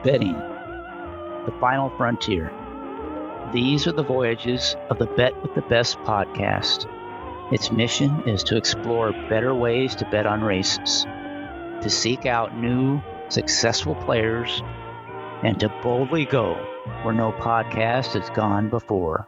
Betting, the final frontier. These are the voyages of the Bet with the Best podcast. Its mission is to explore better ways to bet on races, to seek out new, successful players, and to boldly go where no podcast has gone before.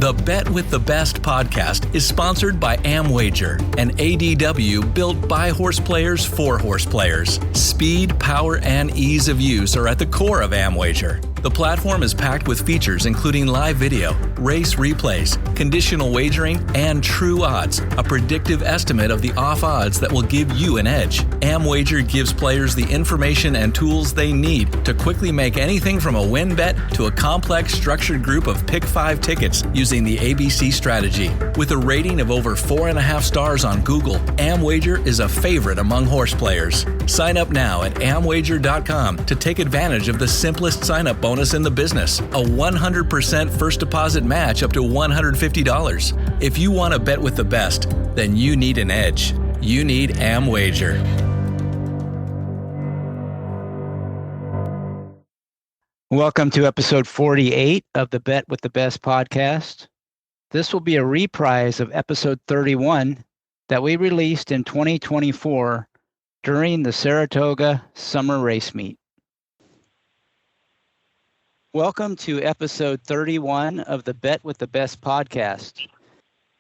The Bet with the Best podcast is sponsored by Amwager, an ADW built by horse players for horse players. Speed, power, and ease of use are at the core of Amwager. The platform is packed with features including live video, race replays, conditional wagering, and true odds, a predictive estimate of the off odds that will give you an edge. Amwager gives players the information and tools they need to quickly make anything from a win bet to a complex structured group of pick 5 tickets using the ABC strategy. With a rating of over 4.5 stars on Google, Amwager is a favorite among horse players. Sign up now at amwager.com to take advantage of the simplest sign-up bonus in the business, a 100% first deposit match up to $150. If you want to bet with the best, then you need an edge. You need Amwager. Welcome to episode 48 of the Bet with the Best podcast. This will be a reprise of episode 31 that we released in 2024 during the Saratoga Summer Race Meet. Welcome to episode 31 of the Bet with the Best podcast.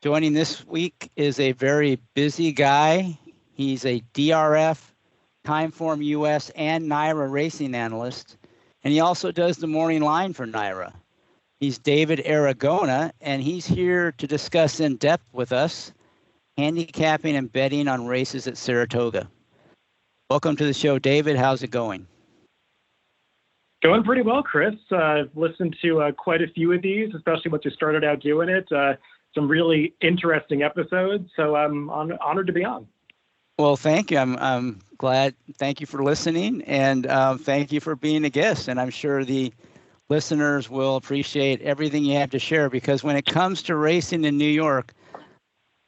Joining this week is a very busy guy. He's a DRF, Timeform US, and NYRA racing analyst, and he also does the morning line for NYRA. He's David Aragona, and he's here to discuss in depth with us handicapping and betting on races at Saratoga. Welcome to the show, David. How's it going? Going pretty well, Chris. I've listened to quite a few of these, especially once you started out doing it. Some really interesting episodes, so I'm honored to be on. Well, thank you. I'm glad. Thank you for listening, and thank you for being a guest. And I'm sure the listeners will appreciate everything you have to share, because when it comes to racing in New York,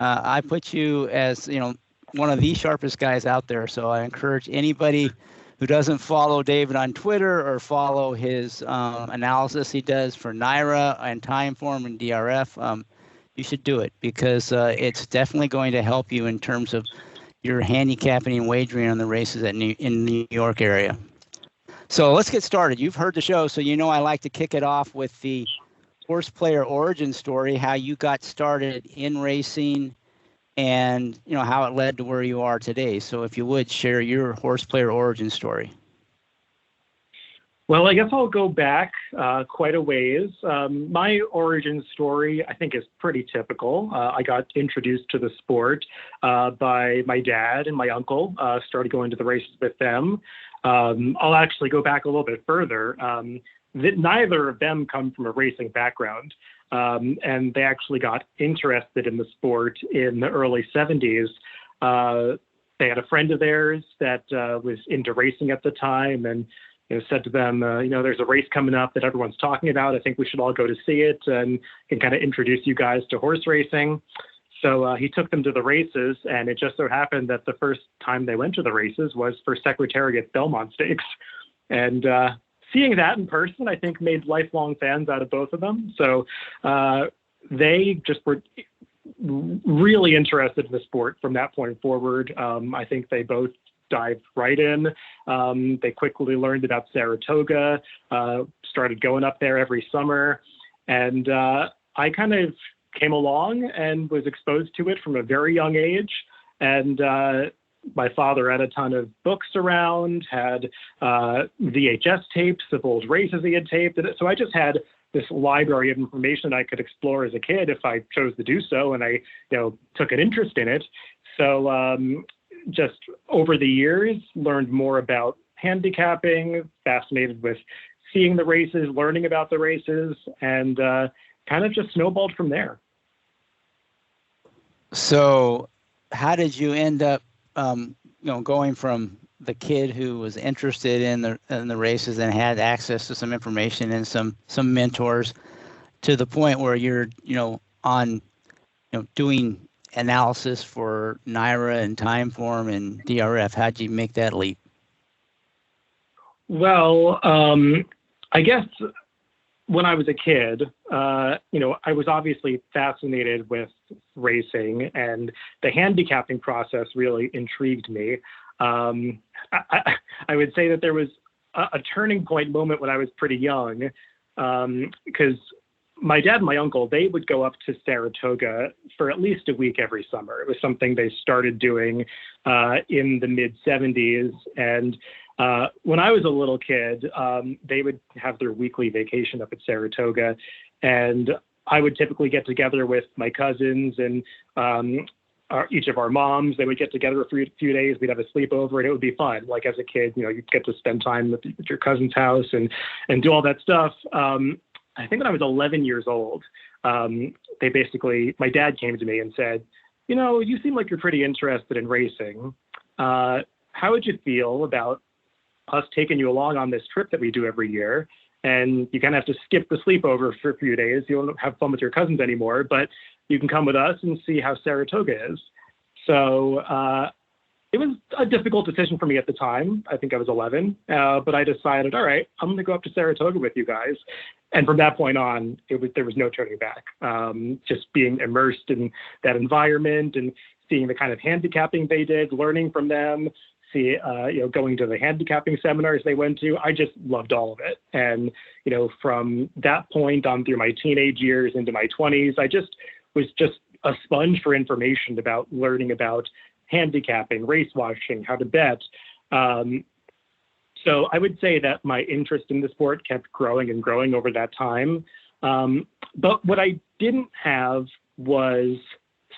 I put you as one of the sharpest guys out there. So I encourage anybody who doesn't follow David on Twitter or follow his analysis he does for NYRA and Timeform and DRF, you should do it, because it's definitely going to help you in terms of your handicapping and wagering on the races in the New York area. So let's get started. You've heard the show, so you know I like to kick it off with the horse player origin story, how you got started in racing, and how it led to where you are today. So if you would share your horse player origin story. Well, I guess I'll go back quite a ways. My origin story, I think, is pretty typical. I got introduced to the sport by my dad and my uncle, started going to the races with them. I'll actually go back a little bit further. Neither of them come from a racing background. And they actually got interested in the sport in the early 70s. They had a friend of theirs that was into racing at the time, and said to them, there's a race coming up that everyone's talking about. I think we should all go to see it and can kind of introduce you guys to horse racing. So he took them to the races, and it just so happened that the first time they went to the races was for Secretariat Belmont Stakes. And seeing that in person, I think, made lifelong fans out of both of them. So they just were really interested in the sport from that point forward. I think they both dived right in. They quickly learned about Saratoga, started going up there every summer. And I kind of came along and was exposed to it from a very young age. And my father had a ton of books around, had VHS tapes of old races he had taped. So I just had this library of information I could explore as a kid if I chose to do so, and I took an interest in it. So just over the years, learned more about handicapping, fascinated with seeing the races, learning about the races, and kind of just snowballed from there. So how did you end up going from the kid who was interested in the races and had access to some information and some mentors to the point where you're doing analysis for NYRA and Timeform and DRF? How'd you make that leap? Well, I guess when I was a kid, I was obviously fascinated with racing, and the handicapping process really intrigued me. I would say that there was a turning point moment when I was pretty young, because my dad and my uncle, they would go up to Saratoga for at least a week every summer. It was something they started doing in the mid-'70s. And when I was a little kid, they would have their weekly vacation up at Saratoga. And I would typically get together with my cousins and each of our moms. They would get together for a few days. We'd have a sleepover, and it would be fun. Like as a kid, you'd get to spend time at your cousin's house and do all that stuff. I think when I was 11 years old, my dad came to me and said, you seem like you're pretty interested in racing. How would you feel about us taking you along on this trip that we do every year? And you kind of have to skip the sleepover for a few days. You won't have fun with your cousins anymore, but you can come with us and see how Saratoga is. So it was a difficult decision for me at the time. I think I was 11, but I decided, all right, I'm going to go up to Saratoga with you guys. And from that point on, there was no turning back. Just being immersed in that environment and seeing the kind of handicapping they did, learning from them, going to the handicapping seminars they went to. I just loved all of it. And, from that point on through my teenage years into my 20s, I just was just a sponge for information about learning about handicapping, race watching, how to bet. So I would say that my interest in the sport kept growing and growing over that time. But what I didn't have was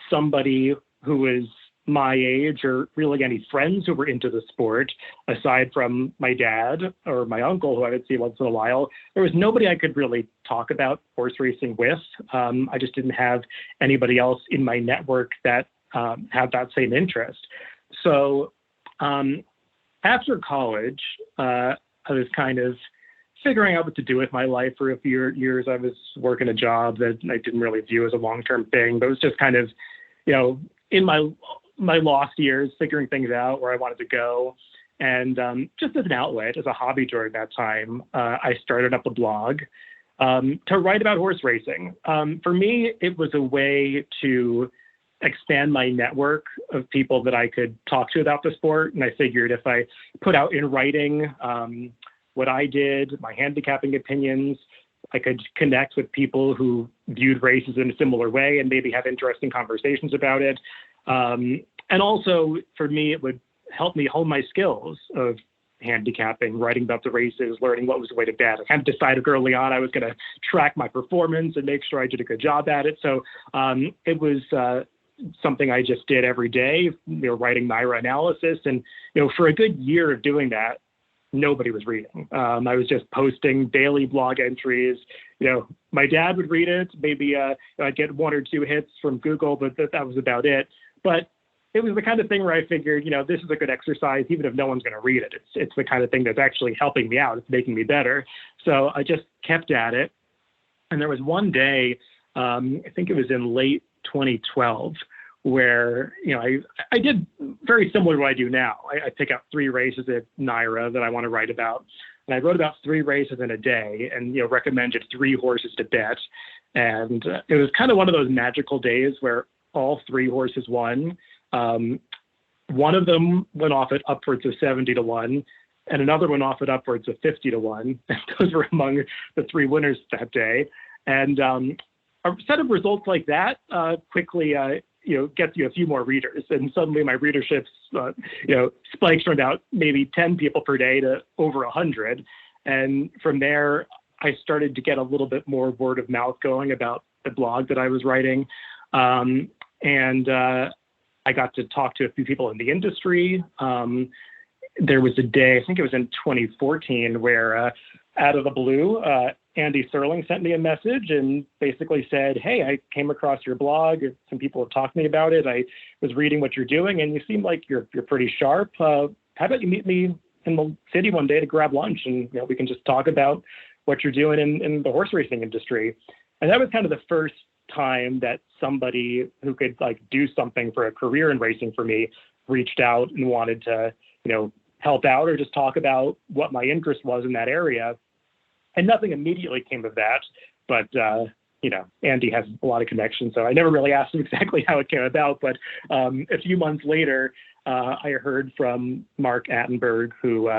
somebody who was my age or really any friends who were into the sport, aside from my dad or my uncle, who I would see once in a while. There was nobody I could really talk about horse racing with. I just didn't have anybody else in my network that had that same interest. So after college, I was kind of figuring out what to do with my life for a few years. I was working a job that I didn't really view as a long-term thing, but it was just kind of, in my lost years, figuring things out, where I wanted to go. And just as an outlet, as a hobby during that time, I started up a blog to write about horse racing. For me, it was a way to expand my network of people that I could talk to about the sport. And I figured if I put out in writing what I did, my handicapping opinions, I could connect with people who viewed races in a similar way and maybe have interesting conversations about it. And also for me, it would help me hone my skills of handicapping, writing about the races, learning what was the way to bet. I kind of decided early on I was going to track my performance and make sure I did a good job at it. So it was something I just did every day, writing NYRA analysis. And, for a good year of doing that, nobody was reading. I was just posting daily blog entries. My dad would read it. Maybe I'd get one or two hits from Google, but that was about it. But it was the kind of thing where I figured, this is a good exercise, even if no one's going to read it. It's the kind of thing that's actually helping me out. It's making me better. So I just kept at it. And there was one day, I think it was in late 2012, where, I did very similar to what I do now. I pick out 3 races at NYRA that I want to write about. And I wrote about 3 races in a day and, recommended 3 horses to bet. And it was kind of one of those magical days where all 3 horses won. One of them went off at upwards of 70-1, and another one off at upwards of 50-1. Those were among the 3 winners that day. And a set of results like that quickly, gets you a few more readers. And suddenly my readership, spikes from about maybe 10 people per day to over 100. And from there, I started to get a little bit more word of mouth going about the blog that I was writing. And I got to talk to a few people in the industry. There was a day, I think it was in 2014, where out of the blue, Andy Serling sent me a message and basically said, "Hey, I came across your blog. Some people have talked to me about it. I was reading what you're doing, and you seem like you're pretty sharp. How about you meet me in the city one day to grab lunch, and we can just talk about what you're doing in the horse racing industry." And that was kind of the first time that somebody who could like do something for a career in racing for me reached out and wanted to, help out or just talk about what my interest was in that area. And nothing immediately came of that, but Andy has a lot of connections, so I never really asked him exactly how it came about. But a few months later, I heard from Mark Attenberg, who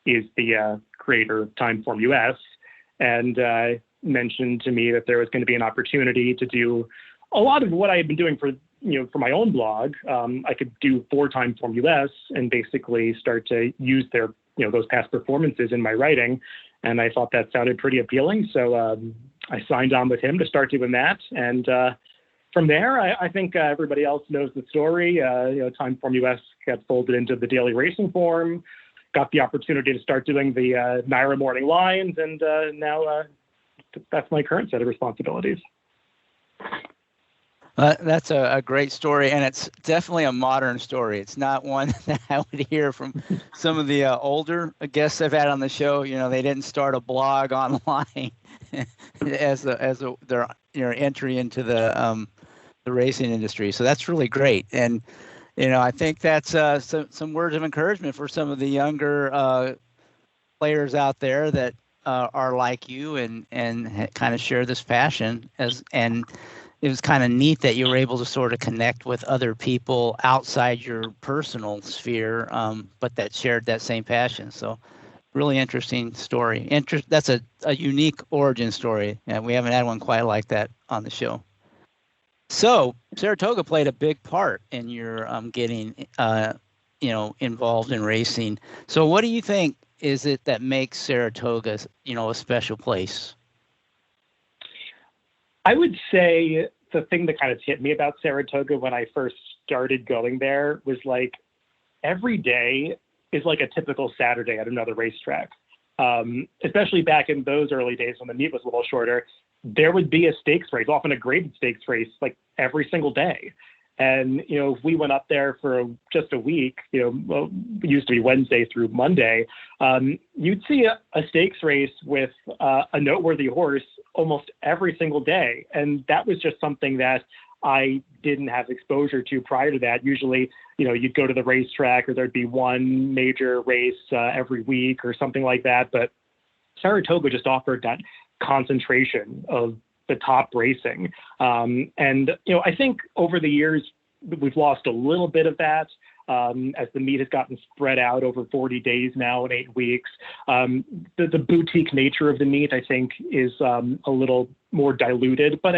is the creator of Timeform US, and mentioned to me that there was going to be an opportunity to do a lot of what I had been doing for my own blog. I could do for Timeform US and basically start to use their those past performances in my writing. And I thought that sounded pretty appealing. So I signed on with him to start doing that. And from there, I think everybody else knows the story. Timeform US got folded into the Daily Racing Form, got the opportunity to start doing the NYRA Morning Lines. And now that's my current set of responsibilities. That's a great story, and it's definitely a modern story. It's not one that I would hear from some of the older guests I've had on the show. They didn't start a blog online as their entry into the racing industry. So that's really great, and I think that's some words of encouragement for some of the younger players out there that are like you and kind of share this passion and. It was kind of neat that you were able to sort of connect with other people outside your personal sphere, but that shared that same passion. So really interesting story. That's a unique origin story. And we haven't had one quite like that on the show. So Saratoga played a big part in your getting, involved in racing. So what do you think is it that makes Saratoga, a special place? I would say the thing that kind of hit me about Saratoga when I first started going there was like every day is like a typical Saturday at another racetrack. Especially back in those early days when the meet was a little shorter, there would be a stakes race, often a graded stakes race, like every single day. And, if we went up there for just a week, it used to be Wednesday through Monday, you'd see a stakes race with a noteworthy horse almost every single day. And that was just something that I didn't have exposure to prior to that. Usually, you'd go to the racetrack or there'd be one major race every week or something like that. But Saratoga just offered that concentration of the top racing. I think over the years, we've lost a little bit of that as the meet has gotten spread out over 40 days now and 8 weeks. The boutique nature of the meet, I think, is a little more diluted. But,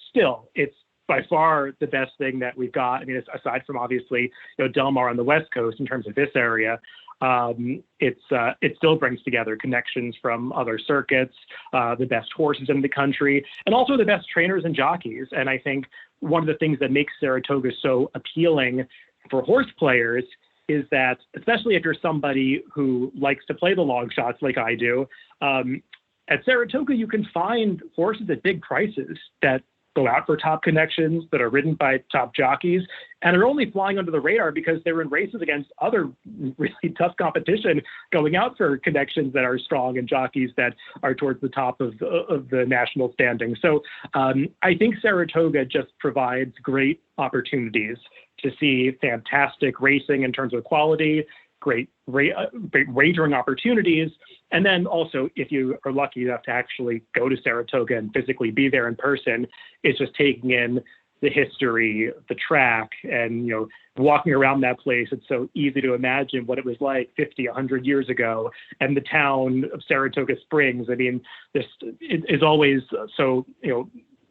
still, it's by far the best thing that we've got. Aside from, obviously, Del Mar on the West Coast in terms of this area, it still brings together connections from other circuits, the best horses in the country, and also the best trainers and jockeys. And I think one of the things that makes Saratoga so appealing for horse players is that, especially if you're somebody who likes to play the long shots like I do, at Saratoga, you can find horses at big prices that go out for top connections, that are ridden by top jockeys, and are only flying under the radar because they're in races against other really tough competition, going out for connections that are strong and jockeys that are towards the top of the national standing. So I think Saratoga just provides great opportunities to see fantastic racing in terms of quality, great wagering opportunities. And then also, if you are lucky enough to actually go to Saratoga and physically be there in person, it's just taking in the history, the track, and, walking around that place. It's so easy to imagine what it was like 50, 100 years ago. And the town of Saratoga Springs, this is always so,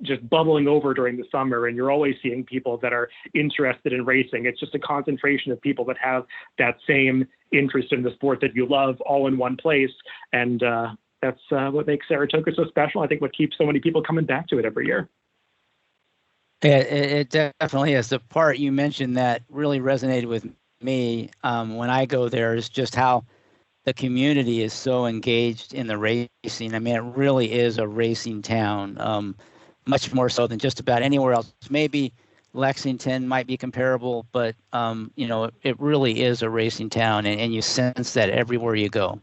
just bubbling over during the summer, and you're always seeing people that are interested in racing. It's just a concentration of people that have that same interest in the sport that you love all in one place. And that's what makes Saratoga so special. I think what keeps so many people coming back to it every year. It definitely is. The part you mentioned that really resonated with me when I go there is just how the community is so engaged in the racing. It really is a racing town. Much more so than just about anywhere else. Maybe Lexington might be comparable, but it really is a racing town, and you sense that everywhere you go.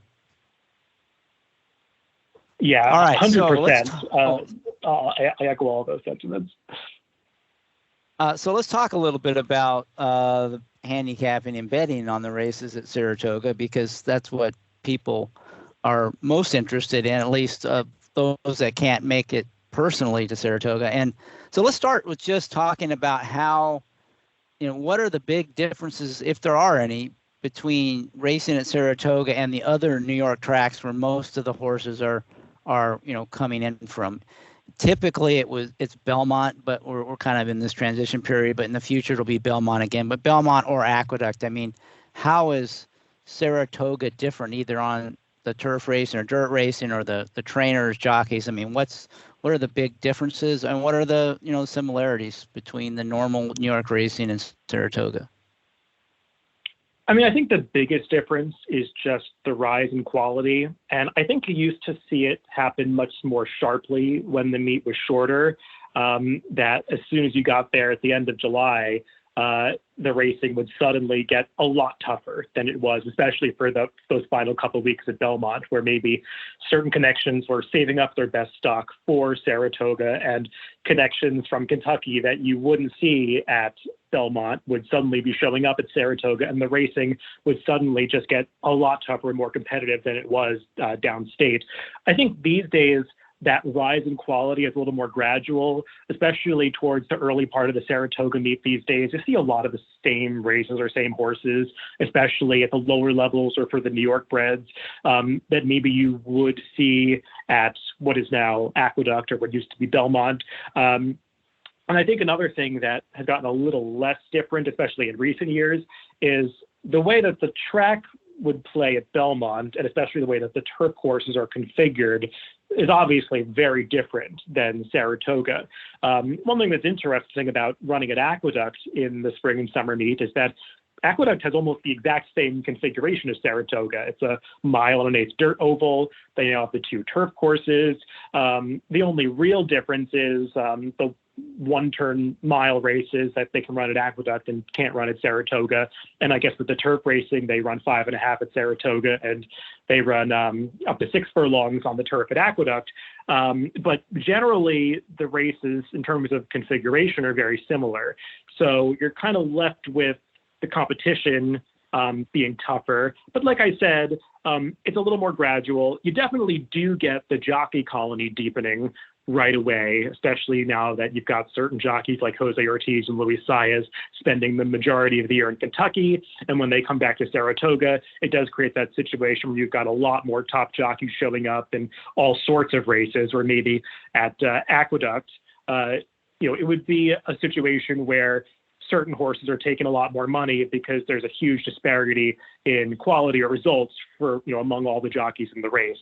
Yeah, all right, 100%. I echo all those sentiments. So let's talk a little bit about the handicapping and betting on the races at Saratoga, because that's what people are most interested in, at least those that can't make it personally to Saratoga. And so let's start with just talking about how, what are the big differences, if there are any, between racing at Saratoga and the other New York tracks where most of the horses are coming in from. Typically it's Belmont, but we're kind of in this transition period, but in the future it'll be Belmont again, but Belmont or Aqueduct. I mean, how is Saratoga different either on the turf racing or dirt racing or the trainers, jockeys? I mean, what are the big differences and what are the, similarities between the normal New York racing and Saratoga? I mean, I think the biggest difference is just the rise in quality. And I think you used to see it happen much more sharply when the meet was shorter, that as soon as you got there at the end of July, the racing would suddenly get a lot tougher than it was, especially for those final couple of weeks at Belmont, where maybe certain connections were saving up their best stock for Saratoga, and connections from Kentucky that you wouldn't see at Belmont would suddenly be showing up at Saratoga, and the racing would suddenly just get a lot tougher and more competitive than it was downstate. I think these days, that rise in quality is a little more gradual, especially towards the early part of the Saratoga meet these days. You see a lot of the same races or same horses, especially at the lower levels or for the New York breds, that maybe you would see at what is now Aqueduct or what used to be Belmont. And I think another thing that has gotten a little less different, especially in recent years, is the way that the track would play at Belmont, and especially the way that the turf courses are configured, is obviously very different than Saratoga. One thing that's interesting about running at Aqueduct in the spring and summer meet is that Aqueduct has almost the exact same configuration as Saratoga. It's a 1.125-mile dirt oval. They now have the 2 turf courses. The only real difference is the one-turn mile races that they can run at Aqueduct and can't run at Saratoga. And I guess with the turf racing, they run 5.5 at Saratoga, and they run up to 6 furlongs on the turf at Aqueduct. But generally, the races in terms of configuration are very similar. So you're kind of left with the competition being tougher. But like I said, it's a little more gradual. You definitely do get the jockey colony deepening right away, especially now that you've got certain jockeys like Jose Ortiz and Luis Saez spending the majority of the year in Kentucky. And when they come back to Saratoga, it does create that situation where you've got a lot more top jockeys showing up in all sorts of races, or maybe at Aqueduct, it would be a situation where certain horses are taking a lot more money because there's a huge disparity in quality or results for, among all the jockeys in the race.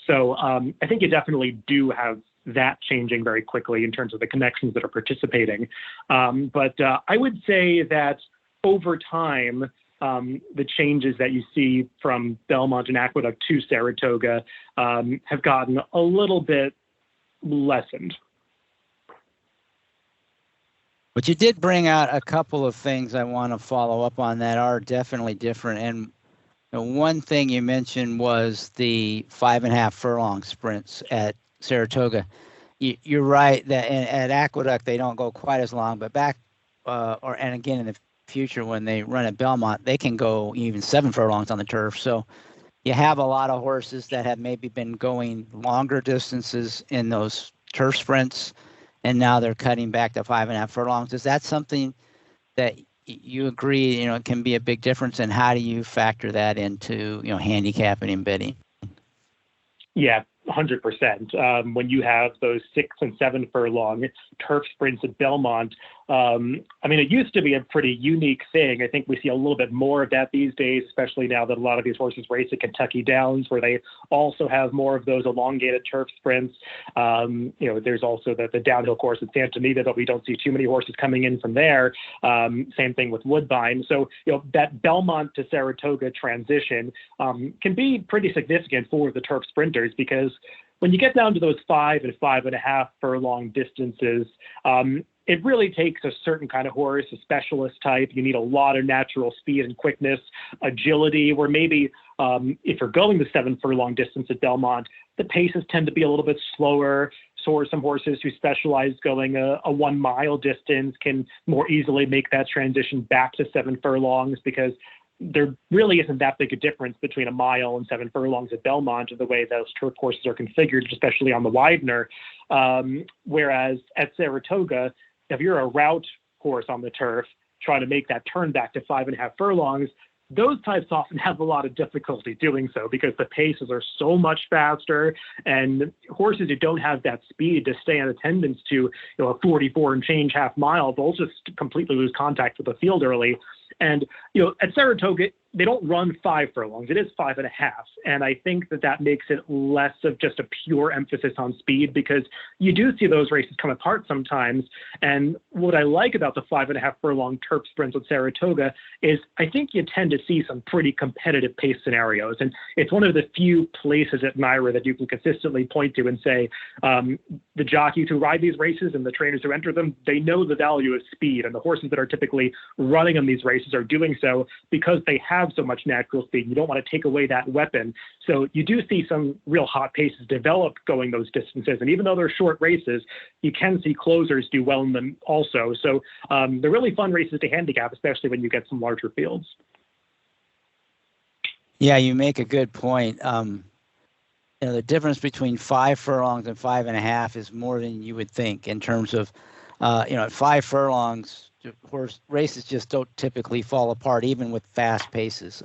So I think you definitely do have that changing very quickly in terms of the connections that are participating. But I would say that over time, the changes that you see from Belmont and Aqueduct to Saratoga have gotten a little bit lessened. But you did bring out a couple of things I want to follow up on that are definitely different. And one thing you mentioned was the 5.5 furlong sprints at Saratoga. You're right that at Aqueduct they don't go quite as long, but back and again in the future when they run at Belmont, they can go even 7 furlongs on the turf. So you have a lot of horses that have maybe been going longer distances in those turf sprints, and now they're cutting back to 5.5 furlongs. Is that something that you agree, it can be a big difference, and how do you factor that into, handicapping and betting? Yeah, 100%. When you have those 6 and 7 furlong turf sprints at Belmont, it used to be a pretty unique thing. I think we see a little bit more of that these days, especially now that a lot of these horses race at Kentucky Downs, where they also have more of those elongated turf sprints. There's also the downhill course at Santa Anita, but we don't see too many horses coming in from there. Same thing with Woodbine. So, that Belmont to Saratoga transition can be pretty significant for the turf sprinters, because when you get down to those 5 and 5.5 furlong distances, it really takes a certain kind of horse, a specialist type. You need a lot of natural speed and quickness, agility, where maybe if you're going the 7 furlong distance at Belmont, the paces tend to be a little bit slower. some horses who specialize going a 1 mile distance can more easily make that transition back to 7 furlongs, because there really isn't that big a difference between a mile and 7 furlongs at Belmont in the way those turf courses are configured, especially on the Widener. Whereas at Saratoga, if you're a route horse on the turf trying to make that turn back to 5.5 furlongs, those types often have a lot of difficulty doing so because the paces are so much faster, and horses who don't have that speed to stay in attendance to a 44 and change half mile, they'll just completely lose contact with the field early. And at Saratoga, they don't run 5 furlongs. It is 5.5. And I think that makes it less of just a pure emphasis on speed, because you do see those races come apart sometimes. And what I like about the 5.5 furlong turf sprints at Saratoga is I think you tend to see some pretty competitive pace scenarios. And it's one of the few places at NYRA that you can consistently point to and say, the jockeys who ride these races and the trainers who enter them, they know the value of speed. And the horses that are typically running on these races are doing so because they have so much natural speed. You don't want to take away that weapon. So you do see some real hot paces develop going those distances. And even though they're short races, you can see closers do well in them also. So they're really fun races to handicap, especially when you get some larger fields. Yeah, you make a good point. The difference between 5 furlongs and 5.5 is more than you would think in terms of, at 5 furlongs, horse races just don't typically fall apart, even with fast paces.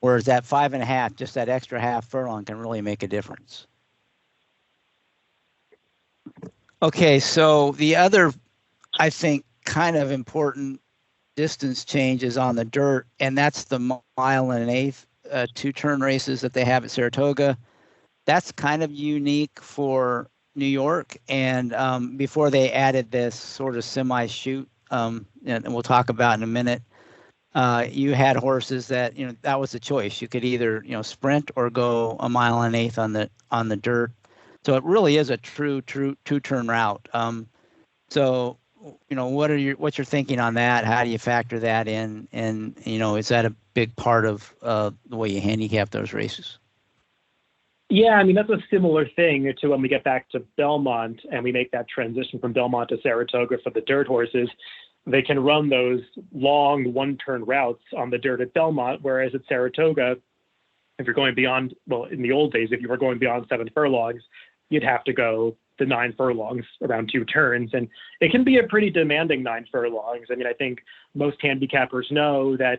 Whereas that 5.5, just that extra half furlong can really make a difference. Okay, so the other, I think, kind of important distance change is on the dirt, and that's the 1.125 2-turn races that they have at Saratoga. That's kind of unique for New York, and before they added this sort of semi-shoot, and we'll talk about in a minute, you had horses that, that was the choice. You could either, sprint or go 1.125 on the dirt. So it really is a true 2-turn route. So, what's your thinking on that? How do you factor that in? And, is that a big part of the way you handicap those races? Yeah, I mean, that's a similar thing to when we get back to Belmont and we make that transition from Belmont to Saratoga for the dirt horses. They can run those long 1-turn routes on the dirt at Belmont, whereas at Saratoga, if you're going beyond, well, in the old days, if you were going beyond 7 furlongs, you'd have to go the 9 furlongs around 2 turns. And it can be a pretty demanding 9 furlongs. I mean, I think most handicappers know that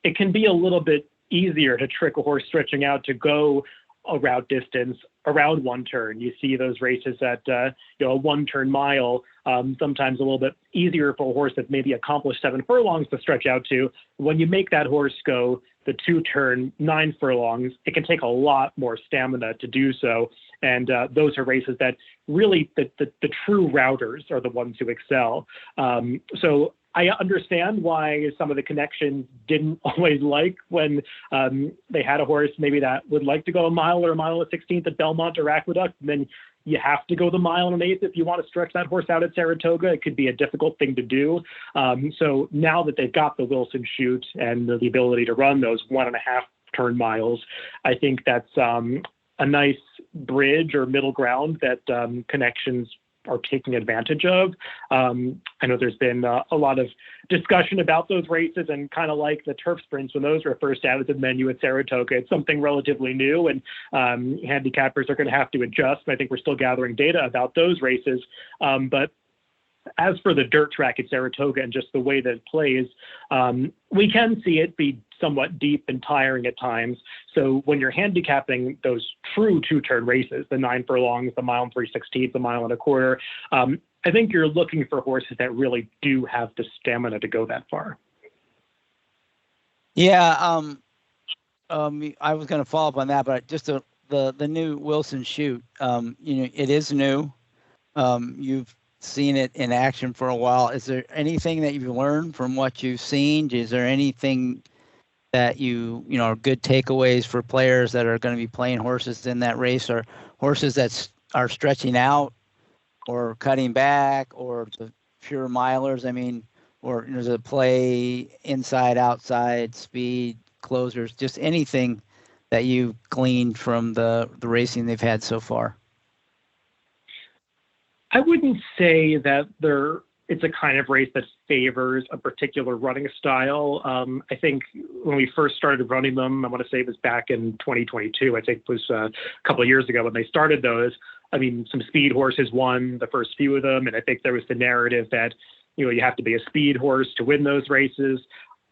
it can be a little bit easier to trick a horse stretching out to go a route distance around 1 turn. You see those races at a 1-turn mile, sometimes a little bit easier for a horse that maybe accomplished 7 furlongs to stretch out to. When you make that horse go the 2-turn 9 furlongs, it can take a lot more stamina to do so. And those are races that really the true routers are the ones who excel. So I understand why some of the connections didn't always like when they had a horse maybe that would like to go a mile or a mile and 1/16 at Belmont or Aqueduct, and then you have to go the 1.125 if you want to stretch that horse out at Saratoga. It could be a difficult thing to do. So now that they've got the Wilson Chute and the ability to run those 1.5 turn miles, I think that's a nice bridge or middle ground that connections are taking advantage of. I know there's been a lot of discussion about those races, and kind of like the turf sprints when those were first added to the menu at Saratoga, it's something relatively new, and handicappers are going to have to adjust. I think we're still gathering data about those races. But as for the dirt track at Saratoga and just the way that it plays, we can see it be somewhat deep and tiring at times. So when you're handicapping those true 2-turn races, the 9 furlongs, the 1 3/16, the 1.25 miles, I think you're looking for horses that really do have the stamina to go that far. Yeah, I was going to follow up on that, but just the new Wilson Chute, it is new. You've seen it in action for a while. Is there anything that you've learned from what you've seen? Is there anything that are good takeaways for players that are going to be playing horses in that race, or horses that are stretching out or cutting back, or the pure milers? I mean, or does it play inside, outside, speed, closers, just anything that you gleaned from the racing they've had so far? I wouldn't say that it's a kind of race that favors a particular running style. I think when we first started running them, I want to say it was back in 2022. I think it was a couple of years ago when they started those. I mean, some speed horses won the first few of them, and I think there was the narrative that you have to be a speed horse to win those races.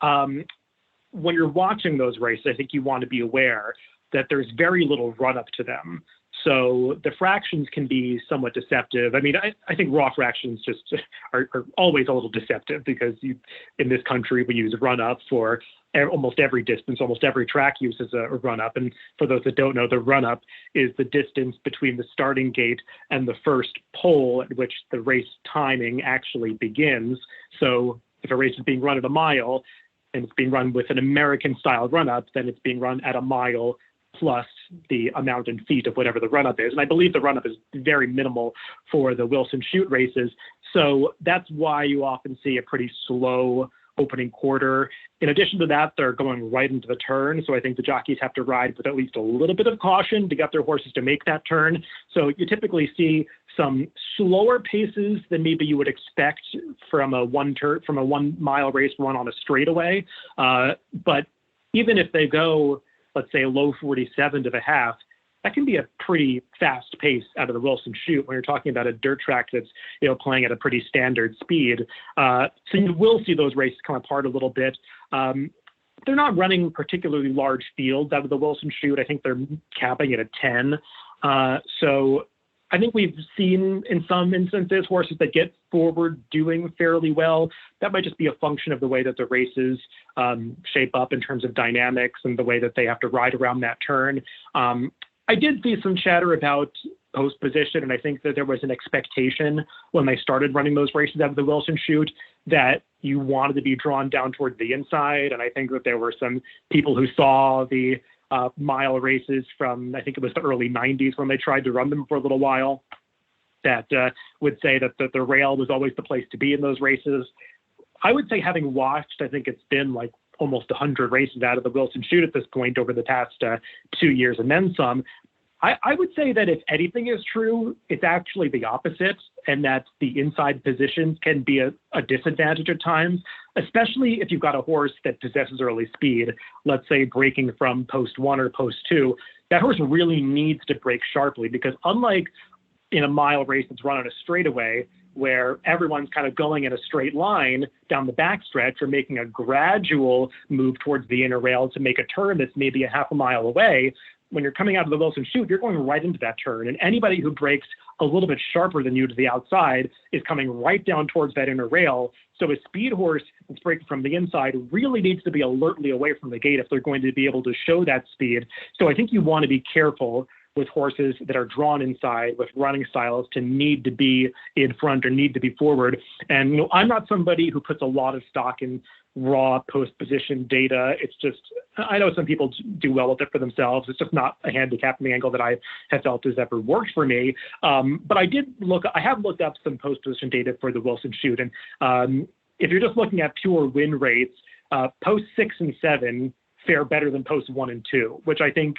When you're watching those races, I think you want to be aware that there's very little run up to them. So the fractions can be somewhat deceptive. I mean, I think raw fractions just are always a little deceptive because in this country, we use run up for almost every distance, almost every track uses a run up. And for those that don't know, the run up is the distance between the starting gate and the first pole at which the race timing actually begins. So if a race is being run at a mile and it's being run with an American style run up, then it's being run at a mile plus the amount in feet of whatever the run-up is. And I believe the run-up is very minimal for the Wilson Chute races. So that's why you often see a pretty slow opening quarter. In addition to that, they're going right into the turn. So I think the jockeys have to ride with at least a little bit of caution to get their horses to make that turn. So you typically see some slower paces than maybe you would expect from a 1 mile race run on a straightaway. But even if they go, let's say, low 47 to the half, that can be a pretty fast pace out of the Wilson Chute when you're talking about a dirt track that's playing at a pretty standard speed. So you will see those races come apart a little bit. They're not running particularly large fields out of the Wilson Chute. I think they're capping it at 10. So I think we've seen in some instances horses that get forward doing fairly well. That might just be a function of the way that the races shape up in terms of dynamics and the way that they have to ride around that turn. I did see some chatter about post position, and I think that there was an expectation when they started running those races out of the Wilson Chute that you wanted to be drawn down towards the inside. And I think that there were some people who saw the mile races from, I think it was the early 90s when they tried to run them for a little while, that would say that the rail was always the place to be in those races. I would say, having watched, I think it's been like almost 100 races out of the Wilson Chute at this point over the past 2 years and then some. I would say that if anything is true, it's actually the opposite, and that the inside positions can be a disadvantage at times, especially if you've got a horse that possesses early speed, let's say breaking from post 1 or post 2. That horse really needs to break sharply, because unlike in a mile race that's run on a straightaway, where everyone's kind of going in a straight line down the backstretch or making a gradual move towards the inner rail to make a turn that's maybe a half a mile away, when you're coming out of the Wilson Chute, you're going right into that turn. And anybody who breaks a little bit sharper than you to the outside is coming right down towards that inner rail. So a speed horse that's breaking from the inside really needs to be alertly away from the gate if they're going to be able to show that speed. So I think you want to be careful with horses that are drawn inside with running styles to need to be in front or need to be forward. And I'm not somebody who puts a lot of stock in raw post-position data. It's just, I know some people do well with it for themselves. It's just not a handicapping angle that I have felt has ever worked for me. But I have looked up some post-position data for the Wilson Chute. And if you're just looking at pure win rates, post 6 and 7 fare better than post 1 and 2, which I think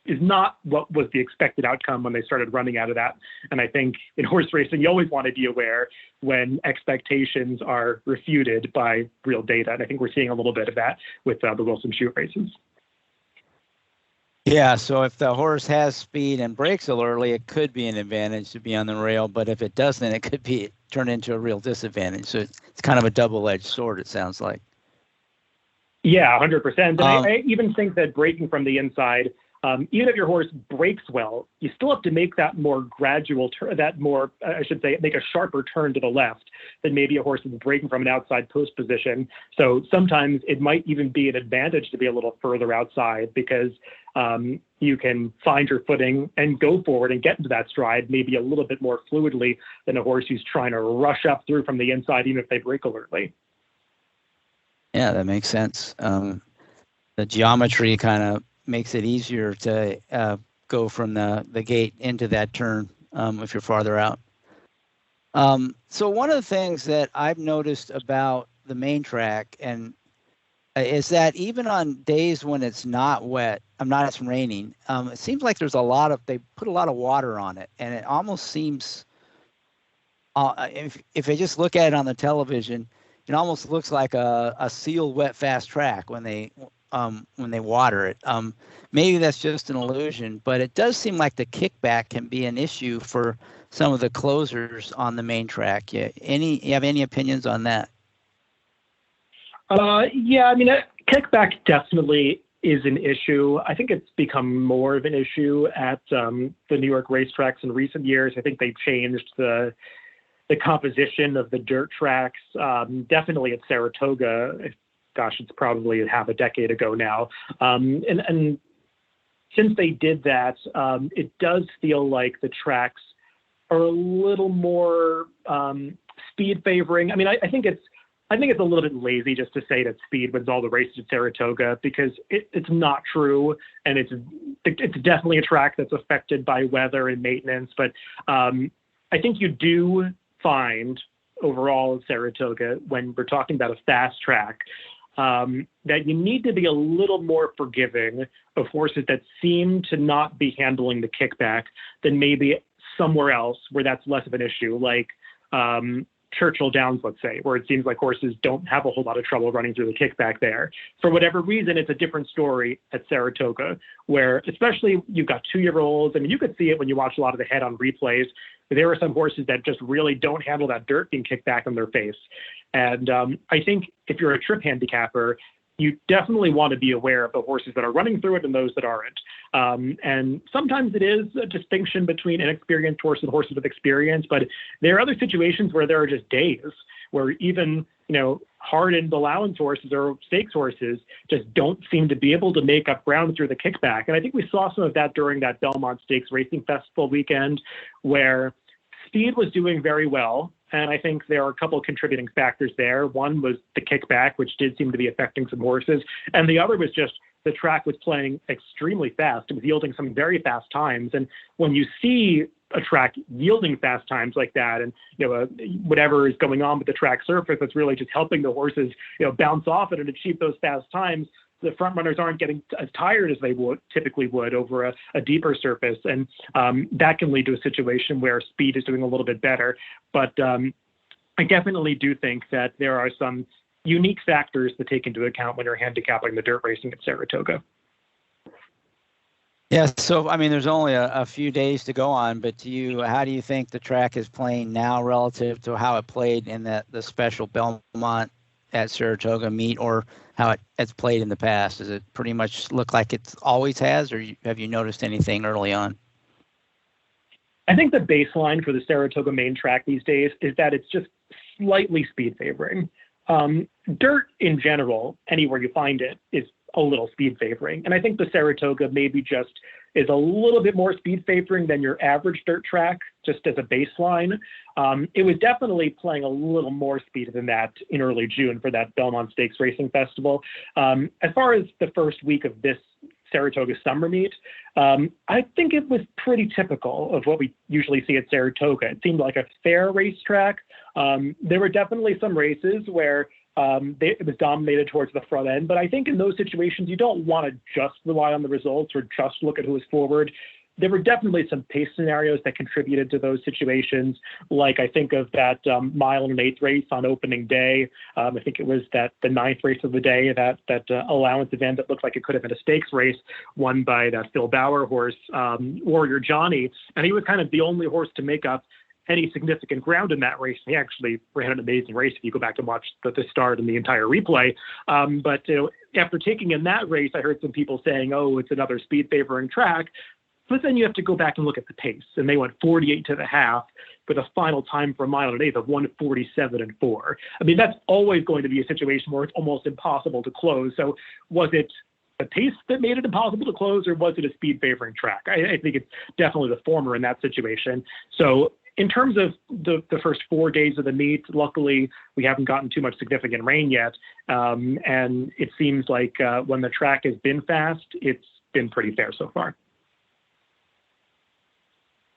is not what was the expected outcome when they started running out of that. And I think in horse racing, you always want to be aware when expectations are refuted by real data. And I think we're seeing a little bit of that with the Wilson Chute races. Yeah, so if the horse has speed and breaks early, it could be an advantage to be on the rail. But if it doesn't, it could be turn into a real disadvantage. So it's kind of a double-edged sword, it sounds like. Yeah, 100%. And I even think that breaking from the inside, even if your horse breaks well, you still have to make that more gradual turn, make a sharper turn to the left than maybe a horse is breaking from an outside post position. So sometimes it might even be an advantage to be a little further outside, because you can find your footing and go forward and get into that stride maybe a little bit more fluidly than a horse who's trying to rush up through from the inside, even if they break alertly. Yeah, that makes sense. The geometry kind of makes it easier to go from the gate into that turn if you're farther out. So one of the things that I've noticed about the main track is that even on days when it's not wet, it's raining, it seems like they put a lot of water on it, and it almost seems if I just look at it on the television, it almost looks like a sealed wet fast track when they water it. Maybe that's just an illusion, but it does seem like the kickback can be an issue for some of the closers on the main track. Yeah. You have any opinions on that? Yeah, I mean, kickback definitely is an issue. I think it's become more of an issue at the New York racetracks in recent years. I think they've changed the composition of the dirt tracks. Definitely at Saratoga, gosh, it's probably half a decade ago now. And since they did that, it does feel like the tracks are a little more speed favoring. I mean, I think it's a little bit lazy just to say that speed wins all the races at Saratoga, because it's not true, and it's definitely a track that's affected by weather and maintenance. But I think you do find overall at Saratoga, when we're talking about a fast track, that you need to be a little more forgiving of horses that seem to not be handling the kickback than maybe somewhere else where that's less of an issue, like Churchill Downs, let's say, where it seems like horses don't have a whole lot of trouble running through the kickback there. For whatever reason, it's a different story at Saratoga, where especially you've got 2-year-olds. I mean, you could see it when you watch a lot of the head-on replays. There are some horses that just really don't handle that dirt being kicked back in their face. And I think if you're a trip handicapper, you definitely want to be aware of the horses that are running through it and those that aren't. And sometimes it is a distinction between inexperienced horses and horses with experience, but there are other situations where there are just days where even, hardened allowance horses or stakes horses just don't seem to be able to make up ground through the kickback. And I think we saw some of that during that Belmont Stakes Racing Festival weekend, where speed was doing very well. And I think there are a couple of contributing factors there. One was the kickback, which did seem to be affecting some horses. And the other was just the track was playing extremely fast. It was yielding some very fast times. And when you see a track yielding fast times like that, and whatever is going on with the track surface that's really just helping the horses bounce off it and achieve those fast times, the front runners aren't getting as tired as they typically would over a deeper surface. And that can lead to a situation where speed is doing a little bit better. But I definitely do think that there are some unique factors to take into account when you're handicapping the dirt racing at Saratoga. Yeah, so I mean, there's only a few days to go on, but how do you think the track is playing now relative to how it played in the special Belmont at Saratoga meet, or how it's played in the past? Does it pretty much look like it always has, or have you noticed anything early on? I think the baseline for the Saratoga main track these days is that it's just slightly speed favoring. Dirt in general, anywhere you find it, is a little speed favoring. And I think the Saratoga maybe just is a little bit more speed favoring than your average dirt track, just as a baseline. It was definitely playing a little more speed than that in early June for that Belmont Stakes Racing Festival. As far as the first week of this Saratoga summer meet, I think it was pretty typical of what we usually see at Saratoga. It seemed like a fair racetrack. There were definitely some races where it was dominated towards the front end, but I think in those situations, you don't want to just rely on the results or just look at who was forward. There were definitely some pace scenarios that contributed to those situations. Like I think of that mile and an eighth race on opening day. I think it was the ninth race of the day, that allowance event that looked like it could have been a stakes race won by that Phil Bauer horse, Warrior Johnny. And he was kind of the only horse to make up any significant ground in that race. He actually ran an amazing race if you go back and watch the start and the entire replay. But after taking in that race, I heard some people saying, oh, it's another speed favoring track. But then you have to go back and look at the pace. And they went 48 to the half with a final time for a mile and an eighth of 1:47.4. I mean, that's always going to be a situation where it's almost impossible to close. So was it the pace that made it impossible to close, or was it a speed favoring track? I think it's definitely the former in that situation. So in terms of the first 4 days of the meet, luckily we haven't gotten too much significant rain yet. And it seems like when the track has been fast, it's been pretty fair so far.